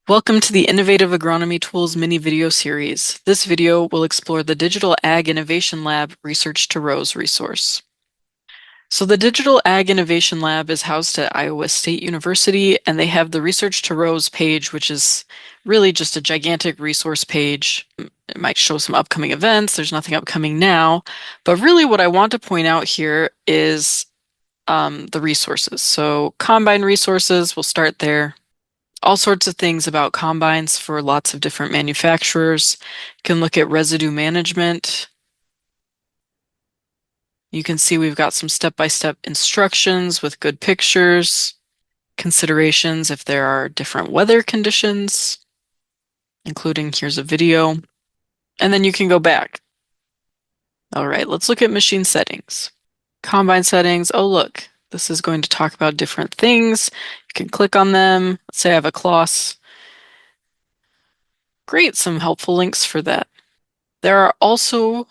Welcome to the Innovative Agronomy Tools mini video series. This video will explore the Digital Ag Innovation Lab Research to Rows resource. So the Digital Ag Innovation Lab is housed at Iowa State University, and they have the Research to Rows page, which is really just a gigantic resource page. It might show some upcoming events. There's nothing upcoming now, but really what I want to point out here is the resources. So combine resources, we'll start there. All sorts of things about combines for lots of different manufacturers. You can look at residue management. You can see we've got some step-by-step instructions with good pictures, considerations if there are different weather conditions, including here's a video, and then you can go back. All right, let's look at machine settings. Combine settings, oh look, this is going to talk about different things. You can click on them. Let's say I have a Kloss. Great, some helpful links for that. There are also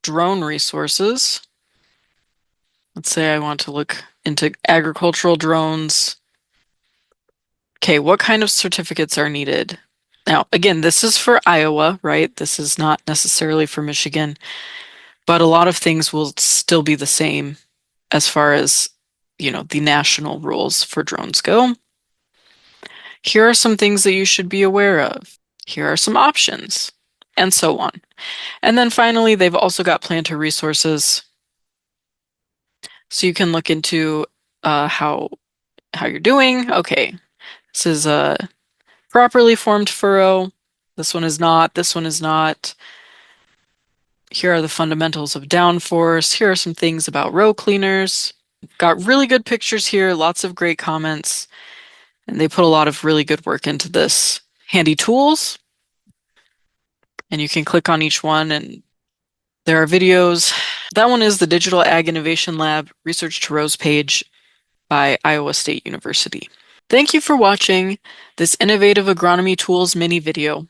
drone resources. Let's say I want to look into agricultural drones. Okay, what kind of certificates are needed? Now, again, this is for Iowa, right? This is not necessarily for Michigan, but a lot of things will still be the same as far as, the national rules for drones go. Here are some things that you should be aware of. Here are some options, and so on. And then finally, they've also got planter resources. So you can look into how you're doing. Okay, this is a properly formed furrow. This one is not. This one is not. Here are the fundamentals of downforce. Here are some things about row cleaners. Got really good pictures here, lots of great comments, and they put a lot of really good work into this. Handy tools, and you can click on each one and there are videos. That one is the Digital Ag Innovation Lab Research to Rows page by Iowa State University. Thank you for watching this Innovative Agronomy Tools mini video.